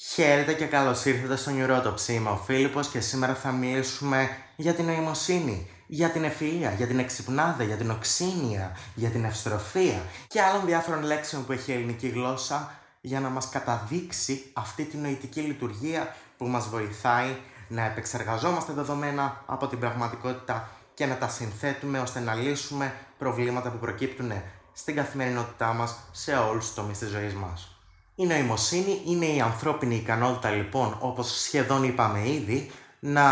Χαίρετε και καλώς ήρθατε στο Νιουρότοψη. Είμαι ο Φίλιππος και σήμερα θα μιλήσουμε για την νοημοσύνη, για την ευφυΐα, για την εξυπνάδα, για την οξύνια, για την ευστροφία και άλλων διάφορων λέξεων που έχει η ελληνική γλώσσα για να μας καταδείξει αυτή τη νοητική λειτουργία που μας βοηθάει να επεξεργαζόμαστε δεδομένα από την πραγματικότητα και να τα συνθέτουμε ώστε να λύσουμε προβλήματα που προκύπτουν στην καθημερινότητά μας σε όλους τους τομείς της ζωής μας. Η νοημοσύνη είναι η ανθρώπινη ικανότητα, λοιπόν, όπως σχεδόν είπαμε ήδη, να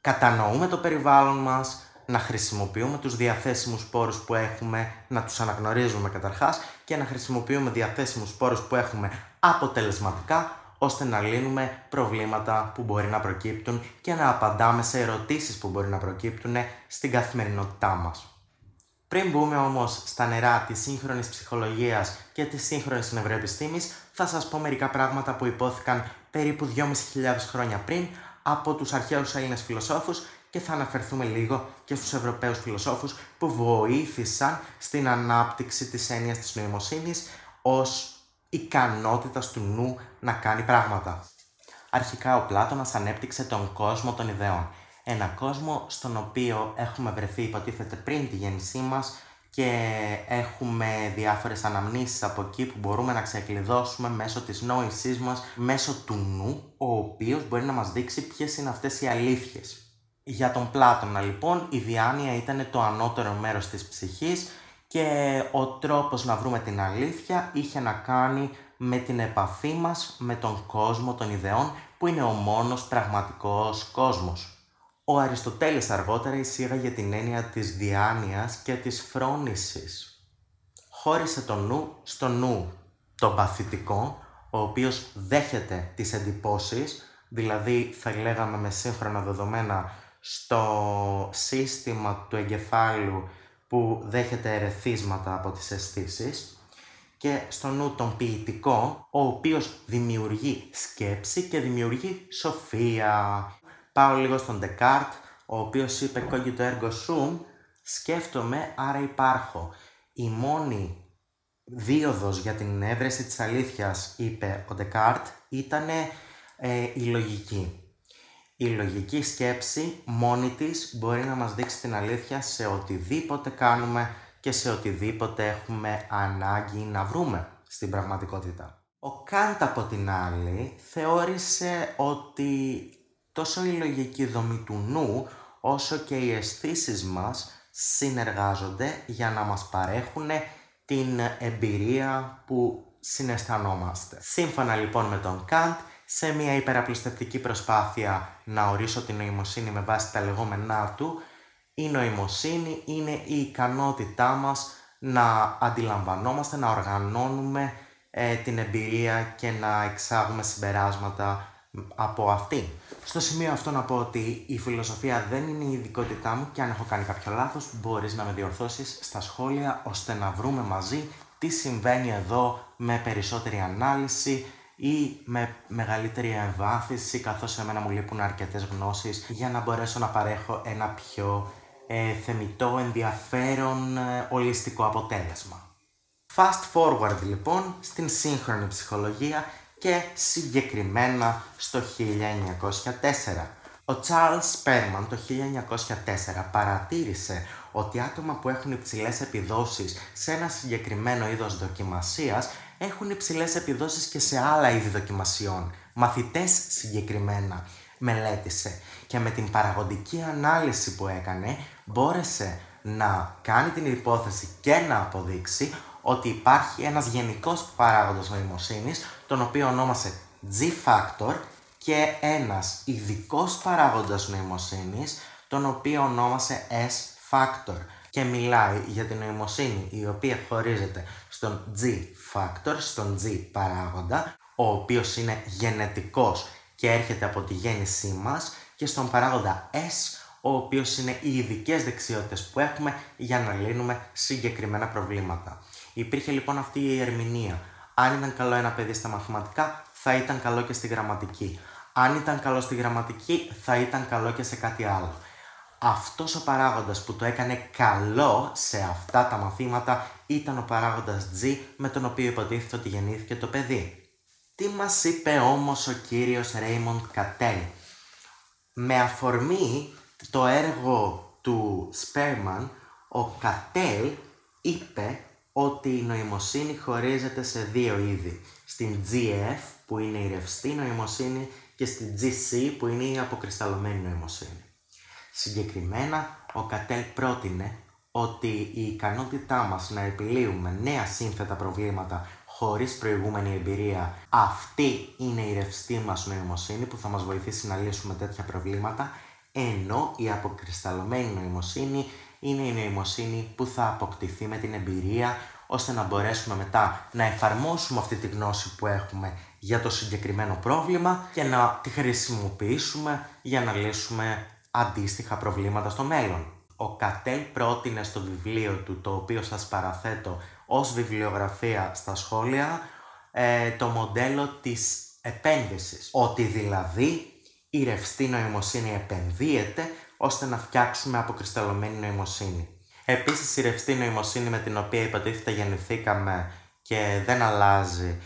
κατανοούμε το περιβάλλον μας, να χρησιμοποιούμε τους διαθέσιμους πόρους που έχουμε, να τους αναγνωρίζουμε καταρχάς και να χρησιμοποιούμε διαθέσιμους πόρους που έχουμε αποτελεσματικά, ώστε να λύνουμε προβλήματα που μπορεί να προκύπτουν και να απαντάμε σε ερωτήσεις που μπορεί να προκύπτουν στην καθημερινότητά μας. Πριν μπούμε όμως στα νερά της σύγχρονης ψυχολογίας και της σύγχρονης νευροεπιστήμης, θα σας πω μερικά πράγματα που υπόθηκαν περίπου 2.500 χρόνια πριν από τους αρχαίους Έλληνες φιλοσόφους και θα αναφερθούμε λίγο και στους Ευρωπαίους φιλοσόφους που βοήθησαν στην ανάπτυξη της έννοιας της νοημοσύνης ως ικανότητας του νου να κάνει πράγματα. Αρχικά ο Πλάτωνας ανέπτυξε τον κόσμο των ιδεών. Ένα κόσμο στον οποίο έχουμε βρεθεί υποτίθεται πριν τη γέννησή μας και έχουμε διάφορες αναμνήσεις από εκεί που μπορούμε να ξεκλειδώσουμε μέσω της νόησής μας, μέσω του νου, ο οποίος μπορεί να μας δείξει ποιες είναι αυτές οι αλήθειες. Για τον Πλάτωνα, λοιπόν, η διάνοια ήταν το ανώτερο μέρος της ψυχής και ο τρόπος να βρούμε την αλήθεια είχε να κάνει με την επαφή μας με τον κόσμο των ιδεών, που είναι ο μόνος πραγματικός κόσμος. Ο Αριστοτέλης αργότερα εισήγαγε την έννοια της διάνοιας και της φρόνησης. Χώρισε το νου στο νου το παθητικό, ο οποίος δέχεται τις εντυπώσεις, δηλαδή θα λέγαμε με σύγχρονα δεδομένα στο σύστημα του εγκεφάλου που δέχεται ερεθίσματα από τις αισθήσεις, και στο νου τον ποιητικό, ο οποίος δημιουργεί σκέψη και δημιουργεί σοφία. Πάω λίγο στον Ντεκάρτ, ο οποίος είπε «Cogito ergo sum», σκέφτομαι, άρα υπάρχω. Η μόνη δίωδος για την έβρεση της αλήθειας, είπε ο Ντεκάρτ, ήταν η λογική. Η λογική σκέψη μόνη της μπορεί να μας δείξει την αλήθεια σε οτιδήποτε κάνουμε και σε οτιδήποτε έχουμε ανάγκη να βρούμε στην πραγματικότητα. Ο Καντ, από την άλλη, θεώρησε ότι τόσο η λογική δομή του νου, όσο και οι αισθήσεις μας συνεργάζονται για να μας παρέχουν την εμπειρία που συναισθανόμαστε. Σύμφωνα λοιπόν με τον Καντ, σε μια υπεραπλουστευτική προσπάθεια να ορίσω την νοημοσύνη με βάση τα λεγόμενά του, η νοημοσύνη είναι η ικανότητά μας να αντιλαμβανόμαστε, να οργανώνουμε την εμπειρία και να εξάγουμε συμπεράσματα από αυτή. Στο σημείο αυτό να πω ότι η φιλοσοφία δεν είναι η ειδικότητά μου και αν έχω κάνει κάποιο λάθος μπορείς να με διορθώσεις στα σχόλια, ώστε να βρούμε μαζί τι συμβαίνει εδώ με περισσότερη ανάλυση ή με μεγαλύτερη εμβάθυνση, καθώς εμένα μου λείπουν αρκετές γνώσεις για να μπορέσω να παρέχω ένα πιο θεμιτό, ενδιαφέρον, ολιστικό αποτέλεσμα. Fast forward λοιπόν στην σύγχρονη ψυχολογία και συγκεκριμένα στο 1904. Ο Charles Sperman το 1904 παρατήρησε ότι άτομα που έχουν υψηλές επιδόσεις σε ένα συγκεκριμένο είδος δοκιμασίας έχουν υψηλές επιδόσεις και σε άλλα είδη δοκιμασιών. Μαθητές συγκεκριμένα μελέτησε και με την παραγωγική ανάλυση που έκανε μπόρεσε να κάνει την υπόθεση και να αποδείξει ότι υπάρχει ένας γενικός παράγοντας νοημοσύνης, τον οποίο ονόμασε G-factor, και ένας ειδικός παράγοντας νοημοσύνης, τον οποίο ονόμασε S-factor. Και μιλάει για την νοημοσύνη η οποία χωρίζεται στον G-factor, στον G παράγοντα, ο οποίος είναι γενετικός και έρχεται από τη γέννησή μας, και στον παράγοντα S, ο οποίος είναι οι ειδικές δεξιότητες που έχουμε για να λύνουμε συγκεκριμένα προβλήματα. Υπήρχε λοιπόν αυτή η ερμηνεία. Αν ήταν καλό ένα παιδί στα μαθηματικά, θα ήταν καλό και στη γραμματική. Αν ήταν καλό στη γραμματική, θα ήταν καλό και σε κάτι άλλο. Αυτός ο παράγοντας που το έκανε καλό σε αυτά τα μαθήματα ήταν ο παράγοντας G, με τον οποίο υποτίθεται ότι γεννήθηκε το παιδί. Τι μας είπε όμως ο κύριος Raymond Cattell? Με αφορμή το έργο του Spearman, ο Cattell είπε ότι η νοημοσύνη χωρίζεται σε δύο είδη. Στην GF, που είναι η ρευστή νοημοσύνη, και στην GC, που είναι η αποκρισταλλωμένη νοημοσύνη. Συγκεκριμένα, ο Cattell πρότεινε ότι η ικανότητά μας να επιλύουμε νέα σύνθετα προβλήματα χωρίς προηγούμενη εμπειρία, αυτή είναι η ρευστή μας νοημοσύνη που θα μας βοηθήσει να λύσουμε τέτοια προβλήματα, ενώ η αποκρισταλλωμένη νοημοσύνη είναι η νοημοσύνη που θα αποκτηθεί με την εμπειρία, ώστε να μπορέσουμε μετά να εφαρμόσουμε αυτή τη γνώση που έχουμε για το συγκεκριμένο πρόβλημα και να τη χρησιμοποιήσουμε για να λύσουμε αντίστοιχα προβλήματα στο μέλλον. Ο Cattell πρότεινε στο βιβλίο του, το οποίο σας παραθέτω ως βιβλιογραφία στα σχόλια, το μοντέλο της επένδυσης. Ότι δηλαδή η ρευστή νοημοσύνη επενδύεται ώστε να φτιάξουμε αποκρισταλλωμένη νοημοσύνη. Επίσης, η ρευστή νοημοσύνη με την οποία υποτίθεται γεννηθήκαμε και δεν αλλάζει,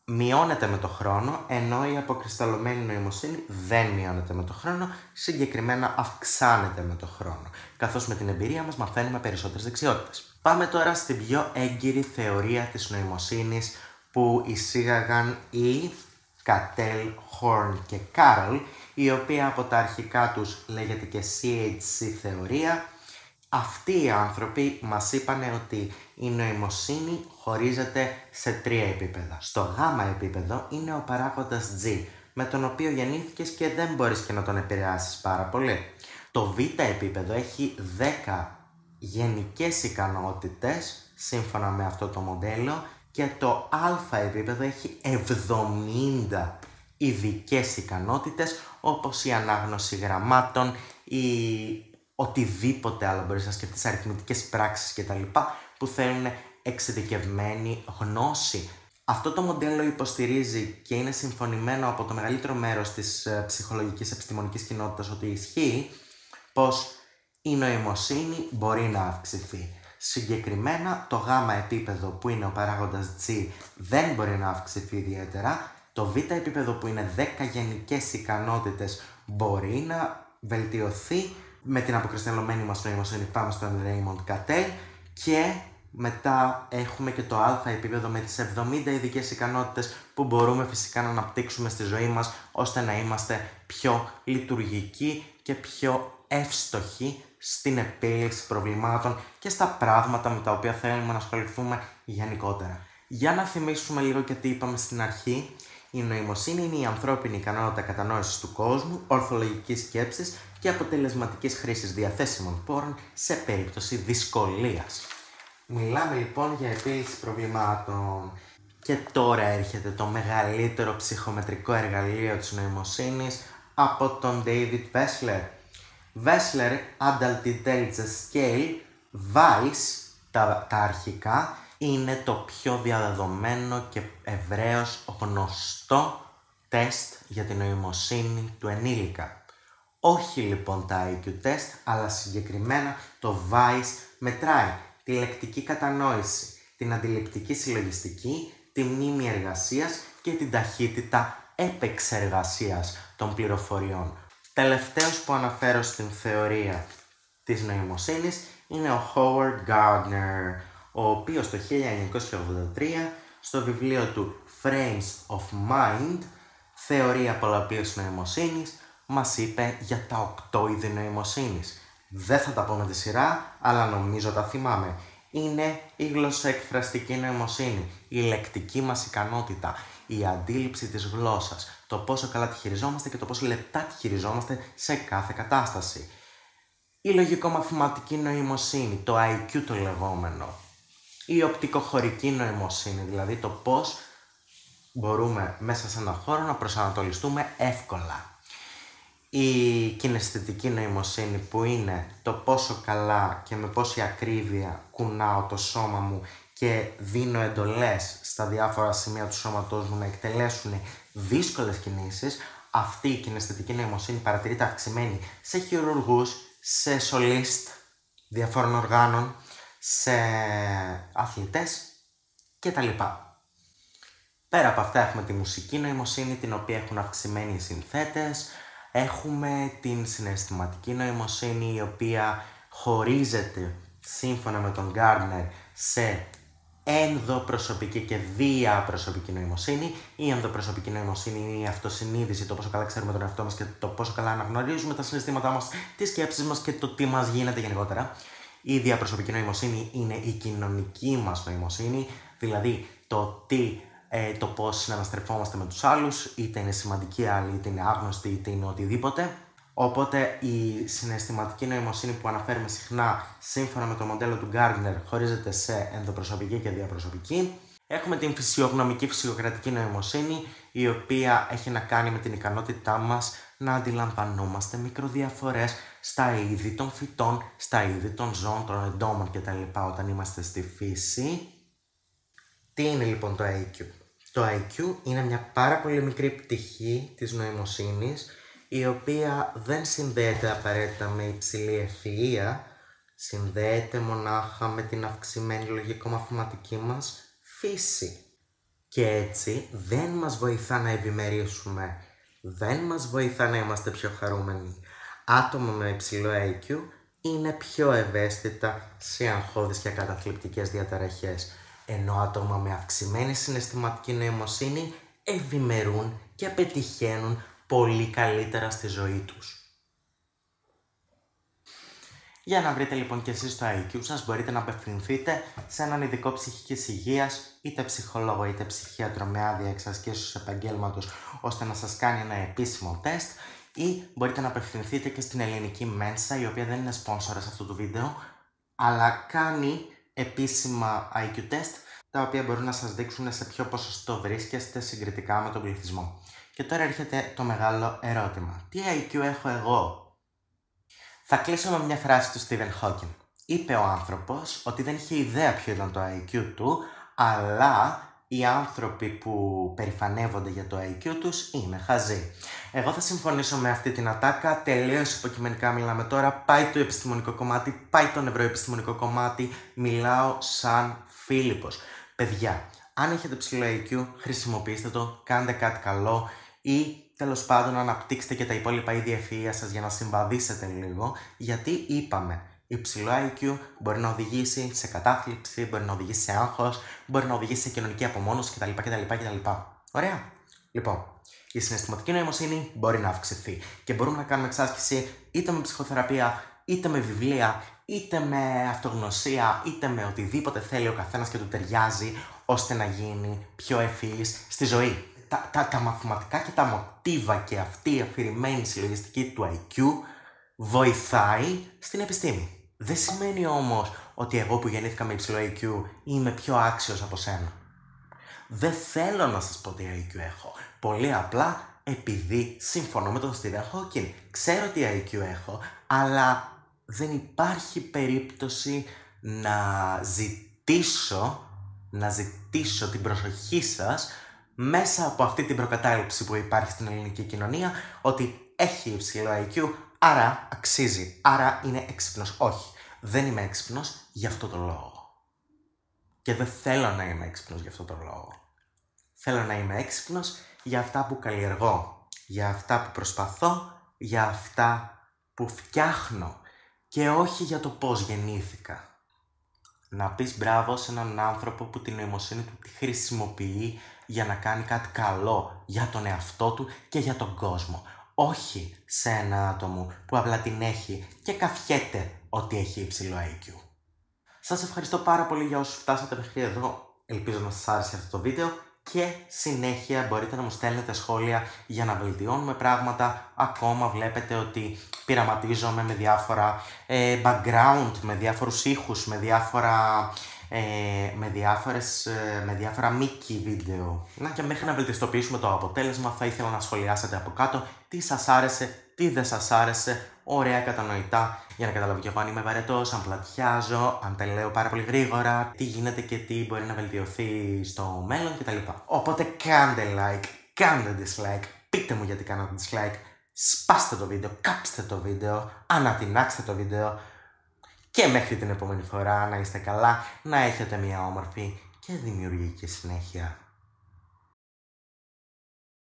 μειώνεται με το χρόνο, ενώ η αποκρισταλλωμένη νοημοσύνη δεν μειώνεται με το χρόνο, συγκεκριμένα αυξάνεται με το χρόνο, καθώς με την εμπειρία μας μαθαίνουμε περισσότερες δεξιότητες. Πάμε τώρα στην πιο έγκυρη θεωρία της νοημοσύνης που εισήγαγαν οι Cattell, Horn και Carroll, η οποία από τα αρχικά τους λέγεται και CHC θεωρία. Αυτοί οι άνθρωποι μας είπαν ότι η νοημοσύνη χωρίζεται σε τρία επίπεδα. Στο γάμα επίπεδο είναι ο παράγοντας G, με τον οποίο γεννήθηκες και δεν μπορείς και να τον επηρεάσεις πάρα πολύ. Το β επίπεδο έχει 10 γενικές ικανότητες, σύμφωνα με αυτό το μοντέλο, και το α επίπεδο έχει 70 ειδικές ικανότητες, όπως η ανάγνωση γραμμάτων, η οτιδήποτε άλλο μπορείς να σκεφτείς, αριθμητικές πράξεις κτλ. Που θέλουν εξειδικευμένη γνώση. Αυτό το μοντέλο υποστηρίζει και είναι συμφωνημένο από το μεγαλύτερο μέρος της ψυχολογικής επιστημονικής κοινότητας ότι ισχύει πως η νοημοσύνη μπορεί να αυξηθεί. Συγκεκριμένα το γάμα επίπεδο που είναι ο παράγοντας G δεν μπορεί να αυξηθεί ιδιαίτερα. Το β επίπεδο που είναι 10 γενικές ικανότητες μπορεί να βελτιωθεί. Με την αποκρισταλλωμένη μας νοημοσύνη πάμε στον Raymond Cattell, και μετά έχουμε και το α επίπεδο με τις 70 ειδικές ικανότητες που μπορούμε φυσικά να αναπτύξουμε στη ζωή μας ώστε να είμαστε πιο λειτουργικοί και πιο εύστοχοι στην επίλυση προβλημάτων και στα πράγματα με τα οποία θέλουμε να ασχοληθούμε γενικότερα. Για να θυμίσουμε λίγο και τι είπαμε στην αρχή, η νοημοσύνη είναι η ανθρώπινη ικανότητα κατανόησης του κόσμου, ορθολογικής σκέψης και αποτελεσματικής χρήσης διαθέσιμων πόρων σε περίπτωση δυσκολίας. Μιλάμε λοιπόν για επίλυση προβλημάτων. Και τώρα έρχεται το μεγαλύτερο ψυχομετρικό εργαλείο της νοημοσύνης από τον David Wessler. Wessler Adult Intelligence Scale, VICE, τα αρχικά, είναι το πιο διαδεδομένο και ευρέως γνωστό τεστ για την νοημοσύνη του ενήλικα. Όχι λοιπόν τα IQ test, αλλά συγκεκριμένα το VICE μετράει τη λεκτική κατανόηση, την αντιληπτική συλλογιστική, τη μνήμη εργασίας και την ταχύτητα επεξεργασίας των πληροφοριών. Τελευταίος που αναφέρω στην θεωρία της νοημοσύνης είναι ο Howard Gardner, ο οποίος το 1983 στο βιβλίο του Frames of Mind, θεωρία πολλαπλής νοημοσύνης, μας είπε για τα 8 είδη νοημοσύνης. Δεν θα τα πω με τη σειρά, αλλά νομίζω τα θυμάμαι. Είναι η γλωσσοεκφραστική νοημοσύνη, η λεκτική μας ικανότητα, η αντίληψη της γλώσσας, το πόσο καλά τη χειριζόμαστε και το πόσο λεπτά τη χειριζόμαστε σε κάθε κατάσταση. Η λογικομαθηματική νοημοσύνη, το IQ το λεγόμενο. Η οπτικοχωρική νοημοσύνη, δηλαδή το πώς μπορούμε μέσα σε έναν χώρο να προσανατολιστούμε εύκολα. Η κιναισθητική νοημοσύνη, που είναι το πόσο καλά και με πόση ακρίβεια κουνάω το σώμα μου και δίνω εντολές στα διάφορα σημεία του σώματός μου να εκτελέσουν δύσκολες κινήσεις. Αυτή η κιναισθητική νοημοσύνη παρατηρείται αυξημένη σε χειρουργούς, σε σολίστ διαφόρων οργάνων, σε αθλητές κτλ. Πέρα από αυτά έχουμε τη μουσική νοημοσύνη, την οποία έχουν αυξημένη οι συνθέτες. Έχουμε την συναισθηματική νοημοσύνη, η οποία χωρίζεται σύμφωνα με τον Γκάρνερ σε ενδοπροσωπική και διαπροσωπική νοημοσύνη. Η ενδοπροσωπική νοημοσύνη είναι η αυτοσυνείδηση, το πόσο καλά ξέρουμε τον εαυτό μας και το πόσο καλά αναγνωρίζουμε τα συναισθήματά μας, τις σκέψεις μας και το τι μας γίνεται γενικότερα. Η διαπροσωπική νοημοσύνη είναι η κοινωνική μας νοημοσύνη, δηλαδή το πώς συναναστρεφόμαστε με τους άλλους, είτε είναι σημαντικοί άλλοι, είτε είναι άγνωστοι, είτε είναι οτιδήποτε. Οπότε η συναισθηματική νοημοσύνη που αναφέρουμε συχνά, σύμφωνα με το μοντέλο του Γκάρντνερ, χωρίζεται σε ενδοπροσωπική και διαπροσωπική. Έχουμε την φυσιογνωμική φυσιοκρατική νοημοσύνη, η οποία έχει να κάνει με την ικανότητά μας να αντιλαμβανόμαστε μικροδιαφορές στα είδη των φυτών, στα είδη των ζώων, των εντόμων κτλ. Όταν είμαστε στη φύση. Τι είναι λοιπόν το IQ? Το IQ είναι μια πάρα πολύ μικρή πτυχή της νοημοσύνης, η οποία δεν συνδέεται απαραίτητα με υψηλή ευφυΐα, συνδέεται μονάχα με την αυξημένη λογικο-μαθηματική μας φύση. Και έτσι δεν μας βοηθά να ευημερήσουμε, δεν μας βοηθά να είμαστε πιο χαρούμενοι. Άτομα με υψηλό IQ είναι πιο ευαίσθητα σε αγχώδεις και καταθλιπτικές διαταραχές, ενώ άτομα με αυξημένη συναισθηματική νοημοσύνη ευημερούν και πετυχαίνουν πολύ καλύτερα στη ζωή τους. Για να βρείτε λοιπόν και εσείς το IQ σας, μπορείτε να απευθυνθείτε σε έναν ειδικό ψυχικής υγείας, είτε ψυχολόγο είτε ψυχίατρο με άδεια εξασκήσεως επαγγέλματος, ώστε να σας κάνει ένα επίσημο τεστ, ή μπορείτε να απευθυνθείτε και στην ελληνική Mensa, η οποία δεν είναι σπόνσορα σε αυτό το βίντεο, αλλά κάνει επίσημα IQ test, τα οποία μπορούν να σας δείξουν σε ποιο ποσοστό βρίσκεστε συγκριτικά με τον πληθυσμό. Και τώρα έρχεται το μεγάλο ερώτημα. Τι IQ έχω εγώ? Θα κλείσω με μια φράση του Stephen Hawking. Είπε ο άνθρωπος ότι δεν είχε ιδέα ποιο ήταν το IQ του, αλλά οι άνθρωποι που περηφανεύονται για το IQ τους είναι χαζοί. Εγώ θα συμφωνήσω με αυτή την ατάκα, τελείως υποκειμενικά μιλάμε τώρα, πάει το επιστημονικό κομμάτι, πάει το νευροεπιστημονικό κομμάτι, μιλάω σαν Φίλιππος. Παιδιά, αν έχετε ψηλό IQ, χρησιμοποιήστε το, κάντε κάτι καλό ή τέλος πάντων αναπτύξτε και τα υπόλοιπα είδη ευφυΐας σας για να συμβαδίσετε λίγο, γιατί είπαμε, υψηλό IQ μπορεί να οδηγήσει σε κατάθλιψη, μπορεί να οδηγήσει σε άγχος, μπορεί να οδηγήσει σε κοινωνική απομόνωση κτλ. Ωραία. Λοιπόν, η συναισθηματική νοημοσύνη μπορεί να αυξηθεί και μπορούμε να κάνουμε εξάσκηση είτε με ψυχοθεραπεία, είτε με βιβλία, είτε με αυτογνωσία, είτε με οτιδήποτε θέλει ο καθένας και του ταιριάζει, ώστε να γίνει πιο ευφυής στη ζωή. Τα μαθηματικά και τα μοτίβα και αυτή η αφηρημένη συλλογιστική του IQ βοηθάει στην επιστήμη. Δεν σημαίνει όμως ότι εγώ που γεννήθηκα με υψηλό IQ είμαι πιο άξιος από σένα. Δεν θέλω να σας πω τι IQ έχω. Πολύ απλά επειδή συμφωνώ με τον Stephen Hawking. Ξέρω τι IQ έχω, αλλά δεν υπάρχει περίπτωση να ζητήσω την προσοχή σας μέσα από αυτή την προκατάληψη που υπάρχει στην ελληνική κοινωνία, ότι έχει υψηλό IQ, άρα αξίζει, άρα είναι έξυπνος. Όχι, δεν είμαι έξυπνος για αυτό το λόγο. Και δεν θέλω να είμαι έξυπνος για αυτό το λόγο. Θέλω να είμαι έξυπνος για αυτά που καλλιεργώ, για αυτά που προσπαθώ, για αυτά που φτιάχνω και όχι για το πώς γεννήθηκα. Να πεις μπράβο σε έναν άνθρωπο που την νοημοσύνη του τη χρησιμοποιεί για να κάνει κάτι καλό για τον εαυτό του και για τον κόσμο. Όχι σε ένα άτομο που απλά την έχει και καφιέται ότι έχει υψηλό IQ. Σας ευχαριστώ πάρα πολύ για όσους φτάσατε μέχρι εδώ. Ελπίζω να σας άρεσε αυτό το βίντεο και συνέχεια μπορείτε να μου στέλνετε σχόλια για να βελτιώνουμε πράγματα. Ακόμα βλέπετε ότι πειραματίζομαι με διάφορα background, με διάφορους ήχους, με διάφορα μίκη βίντεο. Και μέχρι να βελτιστοποιήσουμε το αποτέλεσμα θα ήθελα να σχολιάσετε από κάτω τι σας άρεσε, τι δεν σας άρεσε, ωραία κατανοητά, για να καταλάβω και εγώ αν είμαι βαρετός, αν πλατιάζω, αν τα λέω πάρα πολύ γρήγορα, τι γίνεται και τι μπορεί να βελτιωθεί στο μέλλον κτλ. Οπότε κάντε like, κάντε dislike, πείτε μου γιατί κάνατε dislike, σπάστε το βίντεο, κάψτε το βίντεο, ανατινάξτε το βίντεο και μέχρι την επόμενη φορά να είστε καλά, να έχετε μια όμορφη και δημιουργική συνέχεια.